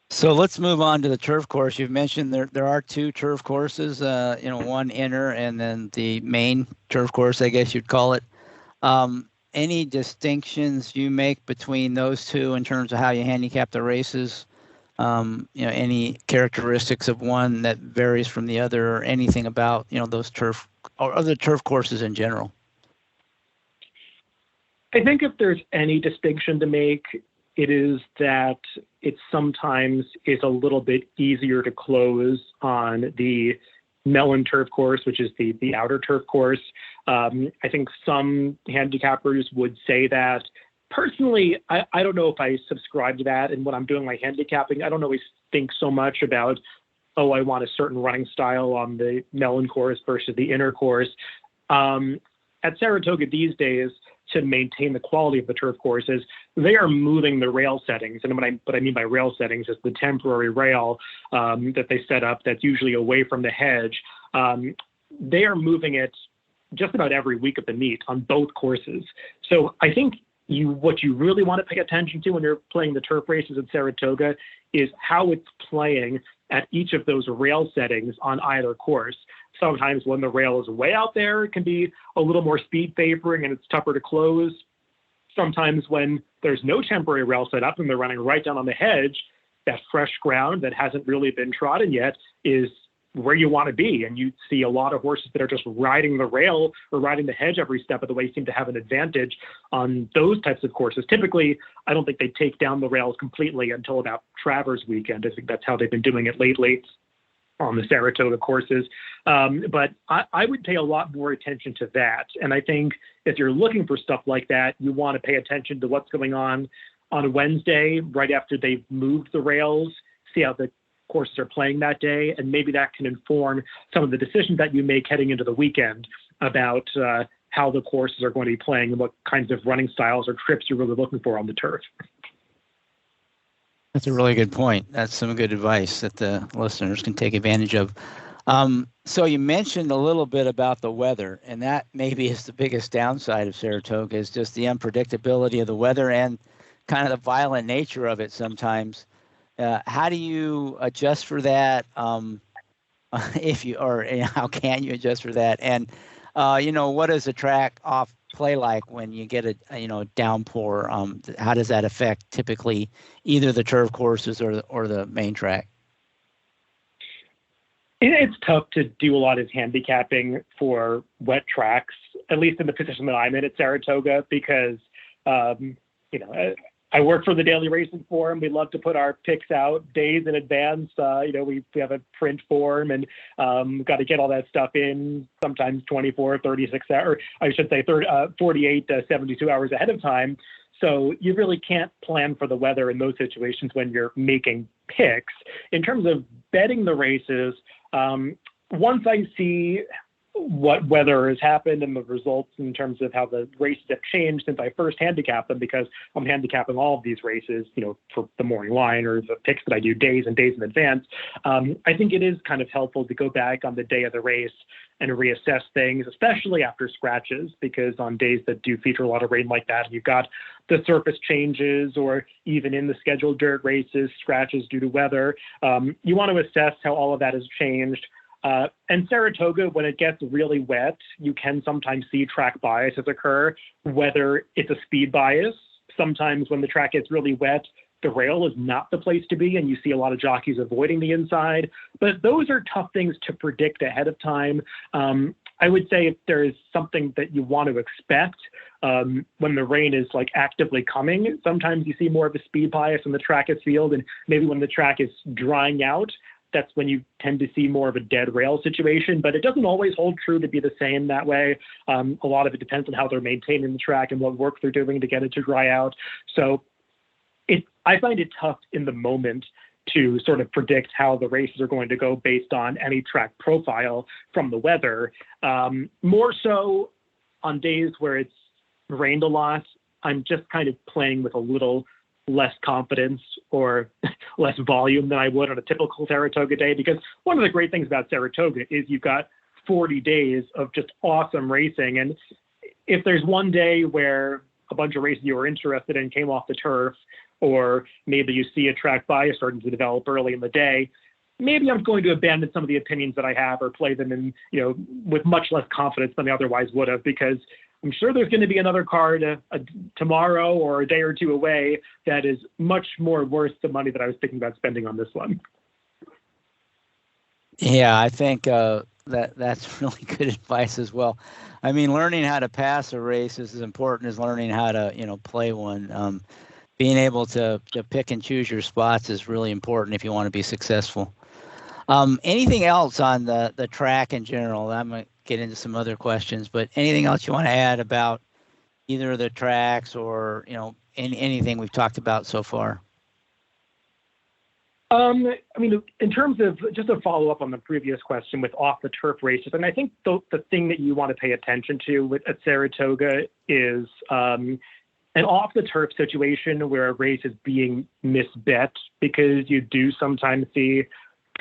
So let's move on to the turf course. You've mentioned there are two turf courses, one inner and then the main turf course, I guess you'd call it. Any distinctions you make between those two in terms of how you handicap the races? any characteristics of one that varies from the other, or anything about, those turf or other turf courses in general? I think if there's any distinction to make, it is that it sometimes is a little bit easier to close on the melon turf course, which is the outer turf course. I think some handicappers would say that. Personally, I don't know if I subscribe to that. And when I'm doing my handicapping, I don't always think so much about, I want a certain running style on the melon course versus the inner course. At Saratoga these days, to maintain the quality of the turf courses, they are moving the rail settings. And what I mean by rail settings is the temporary rail that they set up that's usually away from the hedge. They are moving it just about every week of the meet on both courses. So I think what you really want to pay attention to when you're playing the turf races at Saratoga is how it's playing at each of those rail settings on either course. Sometimes when the rail is way out there, it can be a little more speed favoring and it's tougher to close. Sometimes when there's no temporary rail set up and they're running right down on the hedge, that fresh ground that hasn't really been trodden yet is where you want to be. And you see a lot of horses that are just riding the rail or riding the hedge every step of the way seem to have an advantage on those types of courses. Typically, I don't think they take down the rails completely until about Travers weekend. I think that's how they've been doing it lately on the Saratoga courses. But I would pay a lot more attention to that. And I think if you're looking for stuff like that, you want to pay attention to what's going on Wednesday, right after they've moved the rails, see how the courses are playing that day, and maybe that can inform some of the decisions that you make heading into the weekend about how the courses are going to be playing and what kinds of running styles or trips you're really looking for on the turf. That's a really good point. That's some good advice that the listeners can take advantage of. So you mentioned a little bit about the weather, and that maybe is the biggest downside of Saratoga, is just the unpredictability of the weather and kind of the violent nature of it sometimes. How do you adjust for that? How can you adjust for that? And, what does the track off play like when you get a downpour? How does that affect typically either the turf courses or the main track? It's tough to do a lot of handicapping for wet tracks, at least in the position that I'm in at Saratoga, because, I work for the Daily Racing Forum. We love to put our picks out days in advance. We have a print form and got to get all that stuff in sometimes 24, 36 hours, I should say 48 to 72 hours ahead of time. So you really can't plan for the weather in those situations when you're making picks. In terms of betting the races, once I see what weather has happened and the results in terms of how the races have changed since I first handicapped them, because I'm handicapping all of these races, for the morning line or the picks that I do days and days in advance. I think it is kind of helpful to go back on the day of the race and reassess things, especially after scratches, because on days that do feature a lot of rain like that, you've got the surface changes, or even in the scheduled dirt races, scratches due to weather. You want to assess how all of that has changed. And Saratoga, when it gets really wet, you can sometimes see track biases occur, whether it's a speed bias. Sometimes when the track gets really wet, the rail is not the place to be, and you see a lot of jockeys avoiding the inside. But those are tough things to predict ahead of time. I would say if there is something that you want to expect when the rain is actively coming, sometimes you see more of a speed bias in the track at field, and maybe when the track is drying out, that's when you tend to see more of a dead rail situation, but it doesn't always hold true to be the same that way. A lot of it depends on how they're maintaining the track and what work they're doing to get it to dry out. So I find it tough in the moment to sort of predict how the races are going to go based on any track profile from the weather. More so on days where it's rained a lot, I'm just kind of playing with a little less confidence or less volume than I would on a typical Saratoga day, because one of the great things about Saratoga is you've got 40 days of just awesome racing. And if there's one day where a bunch of races you were interested in came off the turf, or maybe you see a track bias starting to develop early in the day, maybe I'm going to abandon some of the opinions that I have or play them in, with much less confidence than I otherwise would have, because I'm sure there's going to be another card tomorrow or a day or two away that is much more worth the money that I was thinking about spending on this one. Yeah, I think that's really good advice as well. I mean, learning how to pass a race is as important as learning how to, play one. Being able to pick and choose your spots is really important if you want to be successful. Anything else on the track in general? I'm going to get into some other questions, but anything else you want to add about either of the tracks or, anything we've talked about so far? In terms of just a follow up on the previous question with off the turf races, and I think the thing that you want to pay attention to at Saratoga is an off the turf situation where a race is being misbet, because you do sometimes see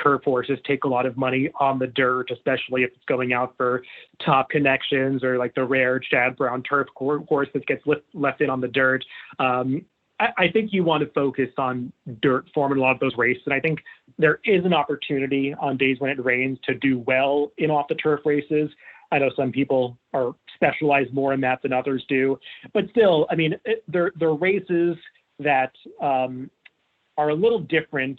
turf horses take a lot of money on the dirt, especially if it's going out for top connections or like the rare Chad Brown turf horse that gets left in on the dirt. I think you want to focus on dirt form in a lot of those races. And I think there is an opportunity on days when it rains to do well in off the turf races. I know some people are specialized more in that than others do, but still, they're races that are a little different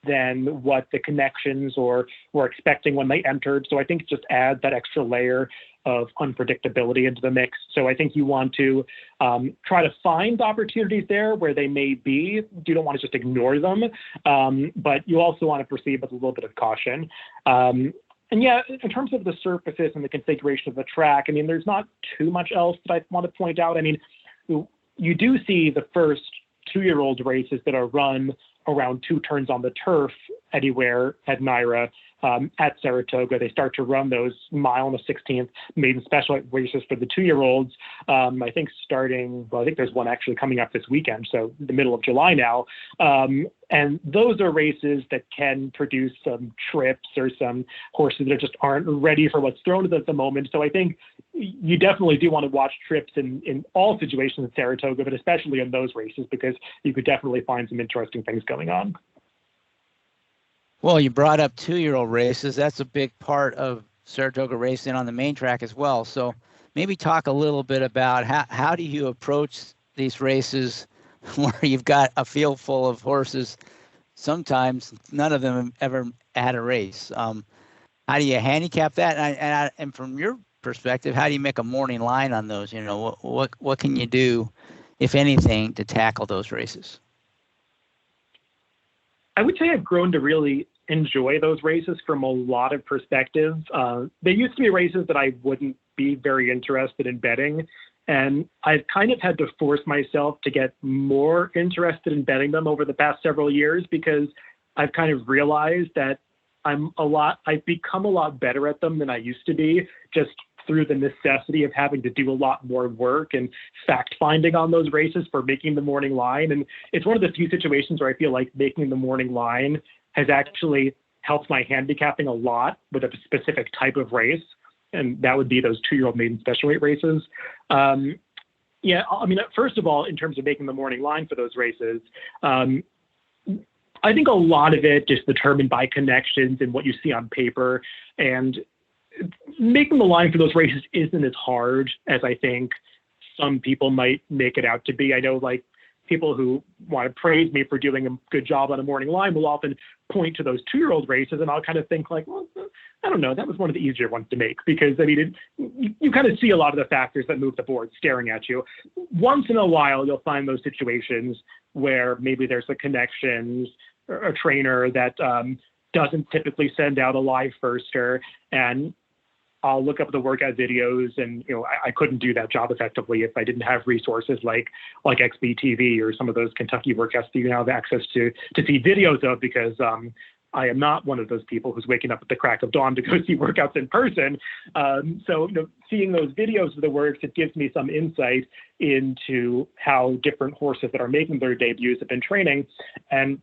than what the connections or were expecting when they entered. So I think it just adds that extra layer of unpredictability into the mix. So I think you want to try to find opportunities there where they may be. You don't want to just ignore them, but you also want to proceed with a little bit of caution. And yeah, in terms of the surfaces and the configuration of the track, there's not too much else that I want to point out. You do see the first 2-year-old races that are run around 2 turns on the turf anywhere at NYRA. At Saratoga, they start to run those mile and a 16th maiden special races for the 2-year-olds. I think there's one actually coming up this weekend, so the middle of July now. And those are races that can produce some trips or some horses that just aren't ready for what's thrown at them at the moment. So I think you definitely do want to watch trips in all situations at Saratoga, but especially in those races, because you could definitely find some interesting things going on. Well, you brought up 2-year-old races. That's a big part of Saratoga racing on the main track as well. So maybe talk a little bit about how do you approach these races where you've got a field full of horses. Sometimes none of them have ever had a race. How do you handicap that? And from your perspective, how do you make a morning line on those? What can you do, if anything, to tackle those races? I would say I've grown to really enjoy those races from a lot of perspectives. They used to be races that I wouldn't be very interested in betting, and I've kind of had to force myself to get more interested in betting them over the past several years, because I've kind of realized that I've become a lot better at them than I used to be, just through the necessity of having to do a lot more work and fact finding on those races for making the morning line. And it's one of the few situations where I feel like making the morning line has actually helped my handicapping a lot with a specific type of race. And that would be those 2-year-old maiden special weight races. First of all, in terms of making the morning line for those races, I think a lot of it is determined by connections and what you see on paper. And making the line for those races isn't as hard as I think some people might make it out to be. I know, like, people who want to praise me for doing a good job on a morning line will often point to those 2-year-old races, and I'll kind of think like, well, I don't know, that was one of the easier ones to make, because you kind of see a lot of the factors that move the board staring at you. Once in a while, you'll find those situations where maybe there's a connections or a trainer that doesn't typically send out a live firster, and I'll look up the workout videos, and I couldn't do that job effectively if I didn't have resources like XBTV or some of those Kentucky workouts that you now have access to see videos of, because I am not one of those people who's waking up at the crack of dawn to go see workouts in person. So seeing those videos of the works, it gives me some insight into how different horses that are making their debuts have been training. And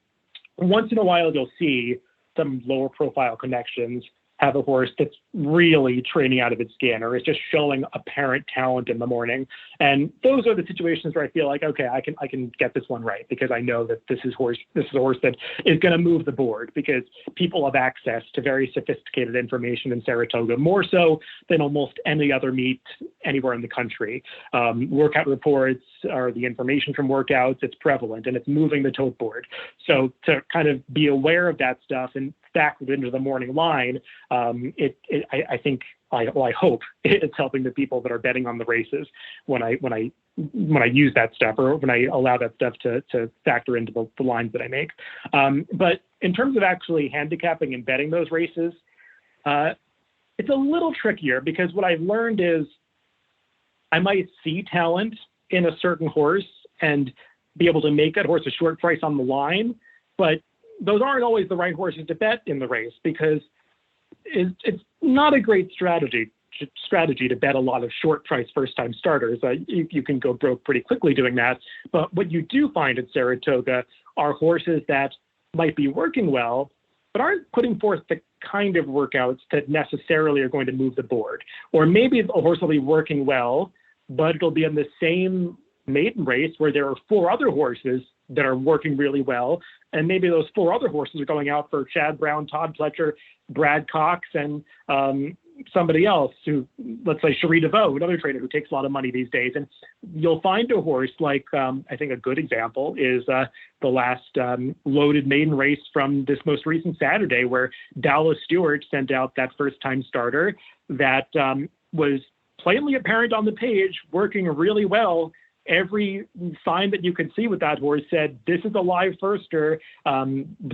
once in a while, you'll see some lower profile connections have a horse that's really training out of its skin or is just showing apparent talent in the morning. And those are the situations where I feel like, okay, I can get this one right because I know that this is a horse that is going to move the board because people have access to very sophisticated information in Saratoga, more so than almost any other meet anywhere in the country. Workout reports or the information from workouts, it's prevalent and it's moving the tote board. So to kind of be aware of that stuff and factored into the morning line, I think, I hope it's helping the people that are betting on the races when I use that stuff or when I allow that stuff to factor into the lines that I make. But in terms of actually handicapping and betting those races, it's a little trickier because what I've learned is I might see talent in a certain horse and be able to make that horse a short price on the line, but those aren't always the right horses to bet in the race because it's not a great strategy to bet a lot of short price first time starters. You can go broke pretty quickly doing that. But what you do find at Saratoga are horses that might be working well, but aren't putting forth the kind of workouts that necessarily are going to move the board. Or maybe a horse will be working well, but it'll be in the same maiden race where there are 4 other horses that are working really well. And maybe those 4 other horses are going out for Chad Brown, Todd Pletcher, Brad Cox, and somebody else who, let's say Cherie DeVoe, another trainer who takes a lot of money these days. And you'll find a horse like, I think a good example is the last loaded maiden race from this most recent Saturday where Dallas Stewart sent out that first time starter that was plainly apparent on the page, working really well. Every sign that you could see with that horse said, this is a live firster.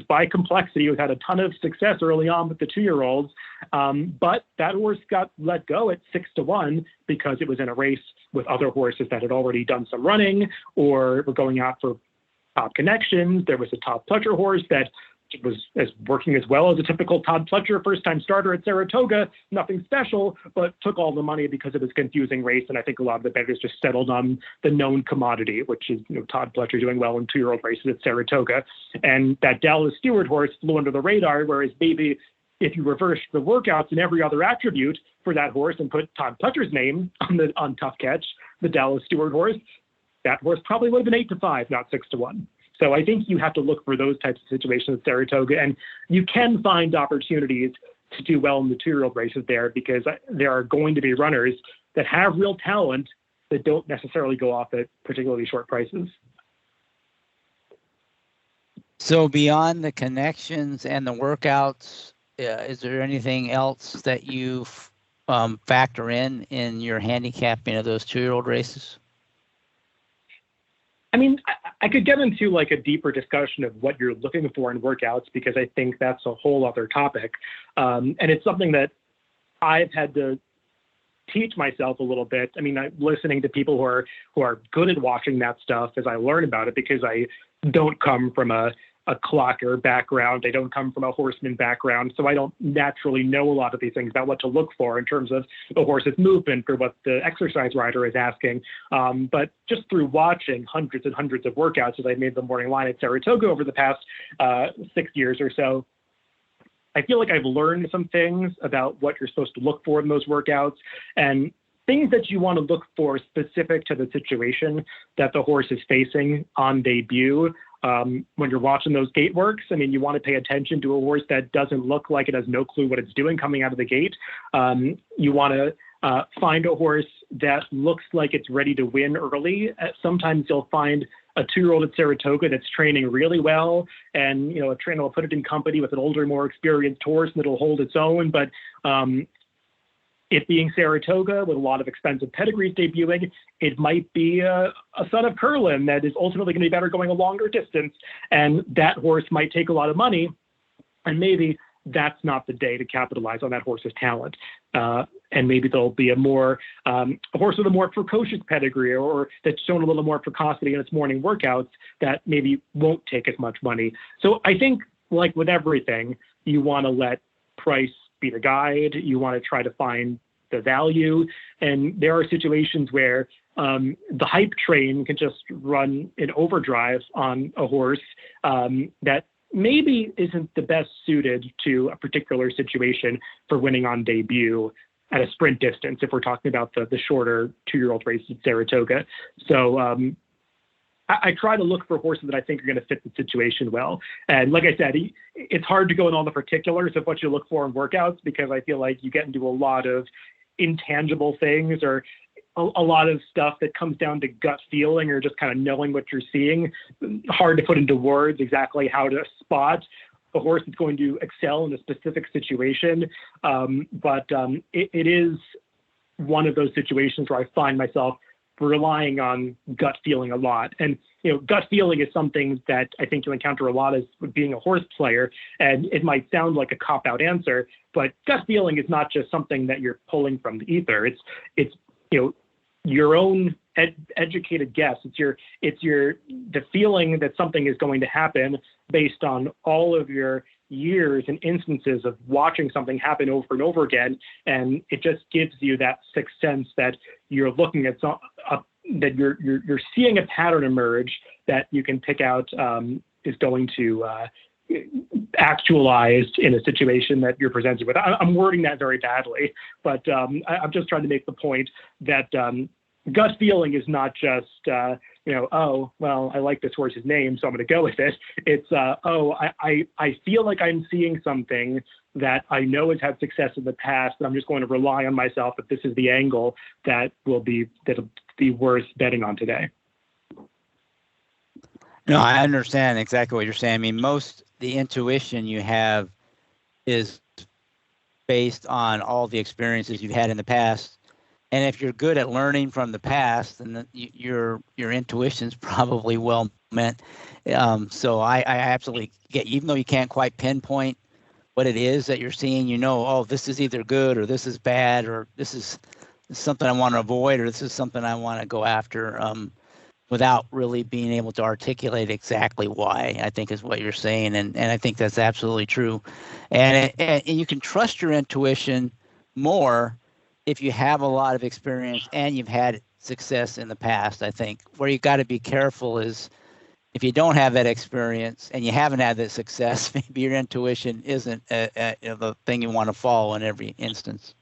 By complexity, we've had a ton of success early on with the 2-year-olds. But that horse got let go at 6-1 because it was in a race with other horses that had already done some running or were going out for top connections. There was a Todd Pletcher horse that was working as well as a typical Todd Pletcher first-time starter at Saratoga, nothing special, but took all the money because it was a confusing race. And I think a lot of the bettors just settled on the known commodity, which is Todd Pletcher doing well in 2-year-old races at Saratoga. And that Dallas Stewart horse flew under the radar, whereas maybe if you reverse the workouts and every other attribute for that horse and put Todd Pletcher's name on Tough Catch, the Dallas Stewart horse, that horse probably would have been 8-5, not 6-1. So I think you have to look for those types of situations at Saratoga, and you can find opportunities to do well in the 2-year-old races there because there are going to be runners that have real talent that don't necessarily go off at particularly short prices. So beyond the connections and the workouts, is there anything else that you factor in your handicapping of those 2-year-old races? I mean, I could get into like a deeper discussion of what you're looking for in workouts because I think that's a whole other topic. And it's something that I've had to teach myself a little bit. I mean, I'm listening to people who are good at watching that stuff as I learn about it because I don't come from a clocker background. I don't come from a horseman background. So I don't naturally know a lot of these things about what to look for in terms of a horse's movement or what the exercise rider is asking. But just through watching hundreds and hundreds of workouts as I made the morning line at Saratoga over the past 6 years or so, I feel like I've learned some things about what you're supposed to look for in those workouts and things that you want to look for specific to the situation that the horse is facing on debut. When you're watching those gate works, I mean, you want to pay attention to a horse that doesn't look like it has no clue what it's doing coming out of the gate. You want to find a horse that looks like it's ready to win early. Sometimes you'll find a 2-year-old at Saratoga that's training really well, and a trainer will put it in company with an older, more experienced horse, and it'll hold its own. But it being Saratoga with a lot of expensive pedigrees debuting, it might be a son of Curlin that is ultimately going to be better going a longer distance. And that horse might take a lot of money. And maybe that's not the day to capitalize on that horse's talent. And maybe there'll be a horse with a more precocious pedigree or that's shown a little more precocity in its morning workouts that maybe won't take as much money. So I think, like with everything, you want to let price be the guide. You want to try to find the value. And there are situations where the hype train can just run in overdrive on a horse that maybe isn't the best suited to a particular situation for winning on debut at a sprint distance, if we're talking about the shorter 2-year-old race at Saratoga. So I try to look for horses that I think are going to fit the situation well. And like I said, it's hard to go in all the particulars of what you look for in workouts, because I feel like you get into a lot of intangible things, or a lot of stuff that comes down to gut feeling or just kind of knowing what you're seeing. Hard to put into words exactly how to spot a horse that's going to excel in a specific situation. But it is one of those situations where I find myself relying on gut feeling a lot. And, gut feeling is something that I think you encounter a lot as being a horse player. And it might sound like a cop-out answer, but gut feeling is not just something that you're pulling from the ether. It's your own educated guess. It's the feeling that something is going to happen based on all of your years and instances of watching something happen over and over again. And it just gives you that sixth sense that you're looking at that you're seeing a pattern emerge that you can pick out is going to actualized in a situation that you're presented with. I'm wording that very badly, but I'm just trying to make the point that gut feeling is not just, oh, well, I like this horse's name, so I'm going to go with it. It's, I feel like I'm seeing something that I know has had success in the past, and I'm just going to rely on myself that this is the angle that'll be worth betting on today. No, I understand exactly what you're saying. I mean, the intuition you have is based on all the experiences you've had in the past. And if you're good at learning from the past, then your intuition's probably well meant. So I absolutely get, even though you can't quite pinpoint what it is that you're seeing, oh, this is either good or this is bad, or this is something I want to avoid, or this is something I want to go after, without really being able to articulate exactly why, I think is what you're saying. And I think that's absolutely true. And you can trust your intuition more if you have a lot of experience and you've had success in the past. I think where you got to be careful is if you don't have that experience and you haven't had that success, maybe your intuition isn't the thing you want to follow in every instance.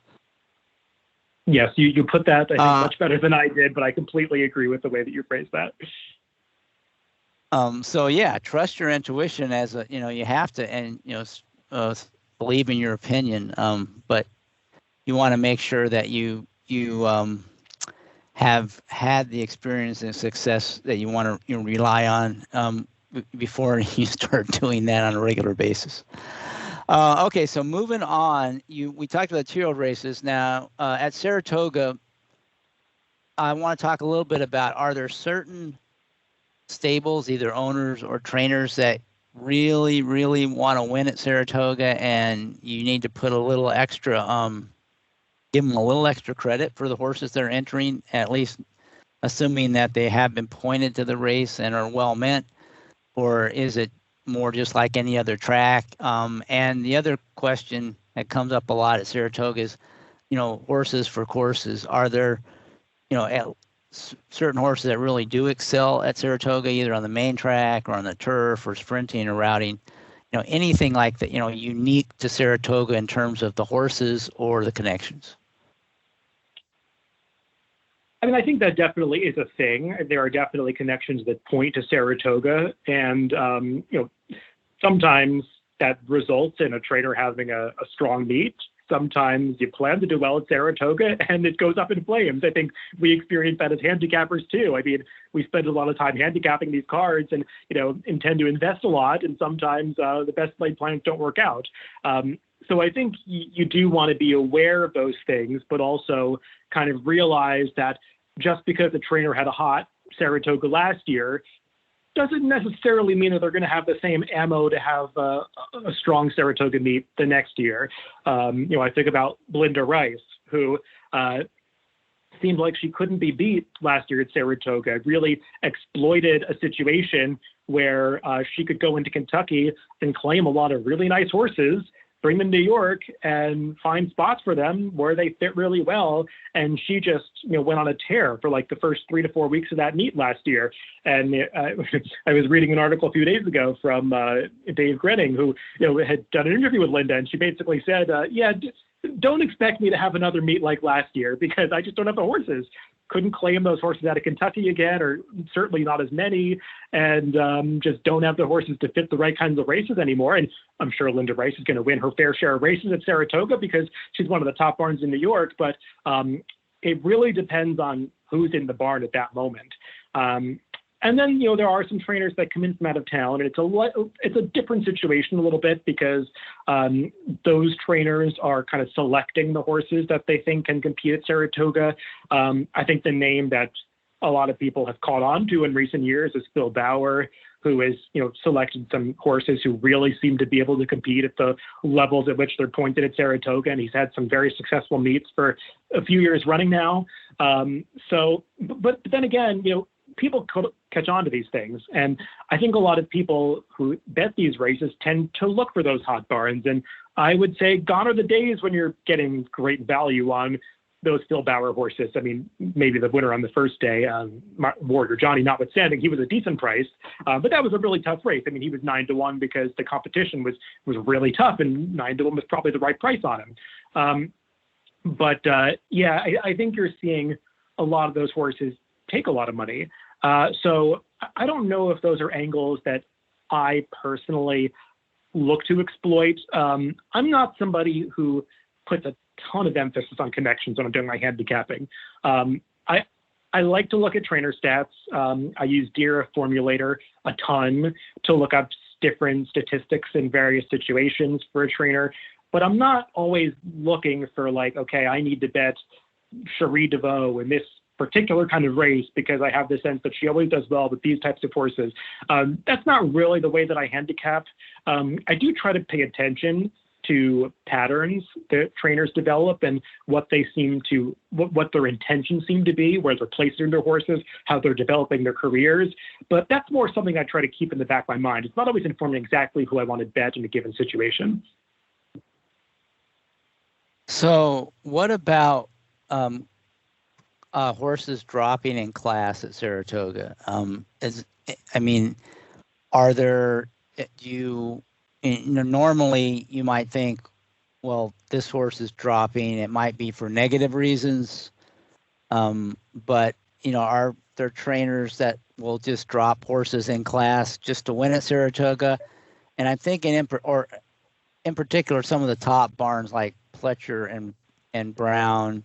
Yes, you put that, I think, much better than I did, but I completely agree with the way that you phrased that. So yeah, trust your intuition as you have to, and believe in your opinion. But you want to make sure that you have had the experience and success that you want to rely on before you start doing that on a regular basis. Okay, so moving on, we talked about 2-year-old races. Now, at Saratoga, I want to talk a little bit about, are there certain stables, either owners or trainers, that really, really want to win at Saratoga, and you need to put a little extra, give them a little extra credit for the horses they're entering, at least assuming that they have been pointed to the race and are well meant, or is it more just like any other track? And the other question that comes up a lot at Saratoga is, horses for courses. Are there, certain horses that really do excel at Saratoga, either on the main track or on the turf or sprinting or routing? Anything like that, unique to Saratoga in terms of the horses or the connections? I mean, I think that definitely is a thing. There are definitely connections that point to Saratoga, and sometimes that results in a trainer having a strong meet. Sometimes you plan to do well at Saratoga and it goes up in flames. I think we experience that as handicappers too. I mean, we spend a lot of time handicapping these cards and, intend to invest a lot, and sometimes the best laid plans don't work out. So I think you do want to be aware of those things, but also kind of realize that just because the trainer had a hot Saratoga last year doesn't necessarily mean that they're going to have the same ammo to have a strong Saratoga meet the next year. I think about Belinda Rice, who seemed like she couldn't be beat last year at Saratoga, really exploited a situation where she could go into Kentucky and claim a lot of really nice horses bring them to New York and find spots for them where they fit really well. And she just, went on a tear for like the first 3 to 4 weeks of that meet last year. And I was reading an article a few days ago from Dave Grenning, who, had done an interview with Linda, and she basically said, don't expect me to have another meet like last year because I just don't have the horses. Couldn't claim those horses out of Kentucky again, or certainly not as many, and just don't have the horses to fit the right kinds of races anymore. And I'm sure Linda Rice is going to win her fair share of races at Saratoga because she's one of the top barns in New York, but it really depends on who's in the barn at that moment. And then, there are some trainers that come in from out of town, and it's a different situation a little bit because those trainers are kind of selecting the horses that they think can compete at Saratoga. I think the name that a lot of people have caught on to in recent years is Phil Bauer, who has, selected some horses who really seem to be able to compete at the levels at which they're pointed at Saratoga. And he's had some very successful meets for a few years running now. But then again, people catch on to these things. And I think a lot of people who bet these races tend to look for those hot barns. And I would say gone are the days when you're getting great value on those Phil Bauer horses. I mean, maybe the winner on the first day, Warrior Johnny notwithstanding, he was a decent price, but that was a really tough race. I mean, he was 9-1 because the competition was really tough, and 9-1 was probably the right price on him. I think you're seeing a lot of those horses take a lot of money. So I don't know if those are angles that I personally look to exploit. I'm not somebody who puts a ton of emphasis on connections when I'm doing my handicapping. I like to look at trainer stats. I use Deer Formulator a ton to look up different statistics in various situations for a trainer, but I'm not always looking for like, okay, I need to bet Cherie DeVoe in this particular kind of race because I have the sense that she always does well with these types of horses. That's not really the way that I handicap. I do try to pay attention to patterns that trainers develop and what their intentions seem to be, where they're placing their horses, how they're developing their careers. But that's more something I try to keep in the back of my mind. It's not always informing exactly who I want to bet in a given situation. So what about horses dropping in class at Saratoga? Are there, normally you might think, well, this horse is dropping. It might be for negative reasons. But, are there trainers that will just drop horses in class just to win at Saratoga? And I'm thinking in particular, some of the top barns like Pletcher and Brown,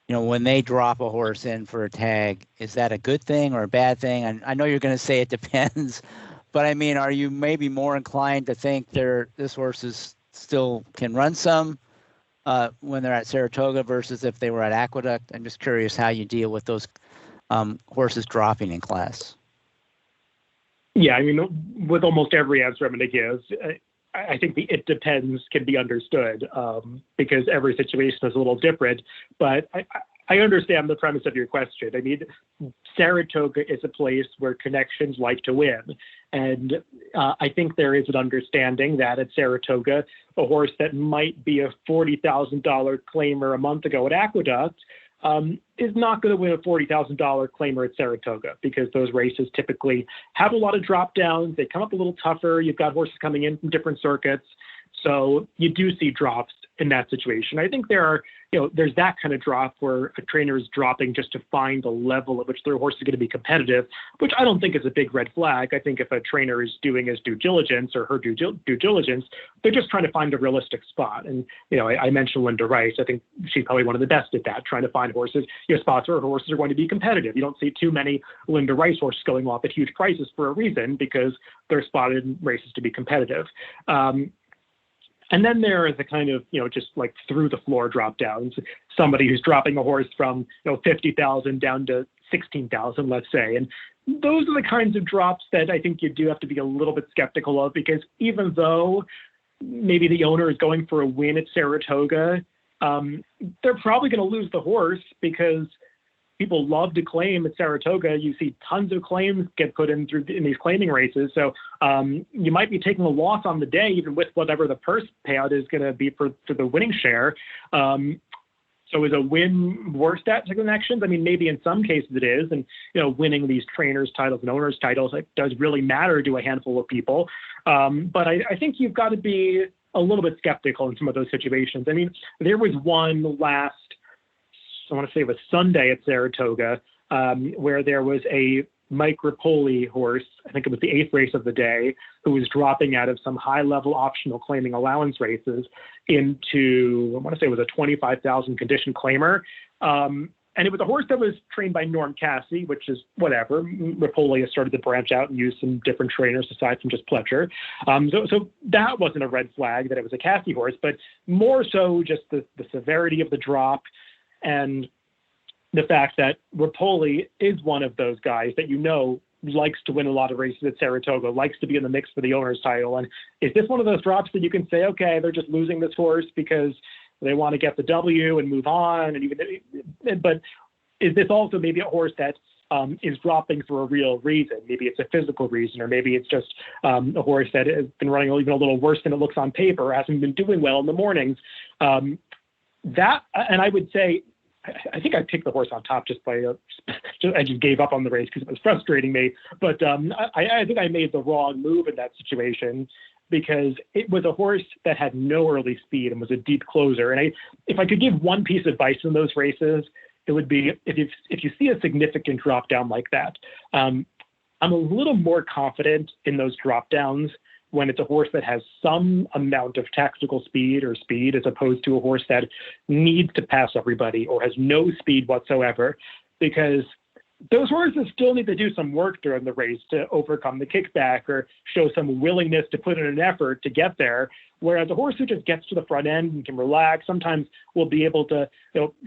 when they drop a horse in for a tag, is that a good thing or a bad thing? And I know you're going to say it depends, but are you maybe more inclined to think this horse is still can run some when they're at Saratoga versus if they were at Aqueduct? I'm just curious how you deal with those horses dropping in class. Yeah, with almost every answer I'm going to give, I think the "it depends" can be understood because every situation is a little different. But I understand the premise of your question. Saratoga is a place where connections like to win. And I think there is an understanding that at Saratoga, a horse that might be a $40,000 claimer a month ago at Aqueduct is not going to win a $40,000 claimer at Saratoga because those races typically have a lot of drop downs. They come up a little tougher. You've got horses coming in from different circuits. So you do see drops in that situation. I think there's that kind of drop where a trainer is dropping just to find the level at which their horse is going to be competitive, which I don't think is a big red flag. I think if a trainer is doing his due diligence or her due diligence, they're just trying to find a realistic spot. And, I mentioned Linda Rice. I think she's probably one of the best at that, trying to find horses, spots where horses are going to be competitive. You don't see too many Linda Rice horses going off at huge prices for a reason because they're spotted in races to be competitive. And then there is a kind of, just like through the floor drop downs, somebody who's dropping a horse from, 50,000 down to 16,000, let's say. And those are the kinds of drops that I think you do have to be a little bit skeptical of, because even though maybe the owner is going for a win at Saratoga, they're probably going to lose the horse because people love to claim at Saratoga. You see tons of claims get put in these claiming races. So you might be taking a loss on the day, even with whatever the purse payout is going to be for the winning share. So is a win worth that connections? I mean, maybe in some cases it is. And, winning these trainers' titles and owners' titles, it does really matter to a handful of people. But I think you've got to be a little bit skeptical in some of those situations. I mean, there was one last, I want to say it was Sunday at Saratoga, where there was a Mike Reprise horse, I think it was the 8th race of the day, who was dropping out of some high-level optional claiming allowance races into, I want to say it was a 25,000 condition claimer. And it was a horse that was trained by Norm Cassie, which is whatever. Reprise has started to branch out and use some different trainers aside from just Pletcher. So that wasn't a red flag that it was a Cassie horse, but more so just the severity of the drop and the fact that Reprise is one of those guys that likes to win a lot of races at Saratoga, likes to be in the mix for the owner's title. And is this one of those drops that you can say, okay, they're just losing this horse because they want to get the W and move on? But is this also maybe a horse that is dropping for a real reason? Maybe it's a physical reason, or maybe it's just a horse that has been running even a little worse than it looks on paper, or hasn't been doing well in the mornings. And I would say, I think I picked the horse on top just by, I just gave up on the race because it was frustrating me. But I think I made the wrong move in that situation, because it was a horse that had no early speed and was a deep closer. And if I could give one piece of advice in those races, it would be if you see a significant drop down like that, I'm a little more confident in those drop downs when it's a horse that has some amount of tactical speed as opposed to a horse that needs to pass everybody or has no speed whatsoever, because those horses still need to do some work during the race to overcome the kickback or show some willingness to put in an effort to get there. Whereas a horse who just gets to the front end and can relax sometimes will be able to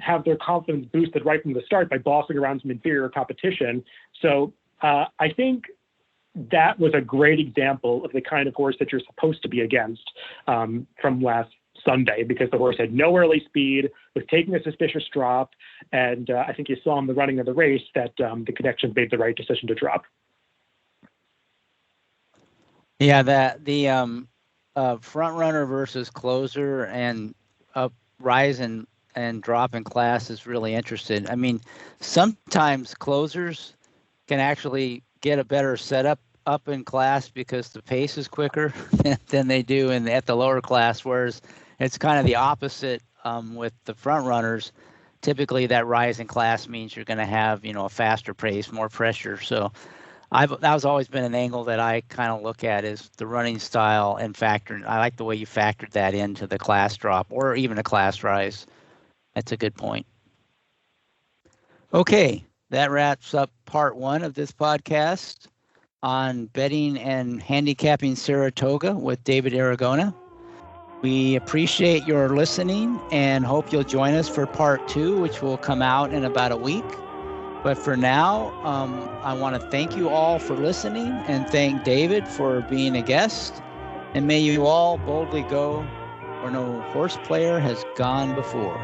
have their confidence boosted right from the start by bossing around some inferior competition. So I think that was a great example of the kind of horse that you're supposed to be against from last Sunday, because the horse had no early speed, was taking a suspicious drop, and I think you saw in the running of the race that the connections made the right decision to drop. Yeah, the front runner versus closer and rise and drop in class is really interesting. I mean, sometimes closers can actually get a better setup up in class because the pace is quicker than they do at the lower class, whereas it's kind of the opposite with the front runners. Typically that rise in class means you're going to have, a faster pace, more pressure. So that has always been an angle that I kind of look at, is the running style and factor. I like the way you factored that into the class drop or even a class rise. That's a good point. Okay, that wraps up part 1 of this podcast on betting and handicapping Saratoga with David Aragona. We appreciate your listening and hope you'll join us for part 2, which will come out in about a week. But for now, I want to thank you all for listening and thank David for being a guest. And may you all boldly go where no horse player has gone before.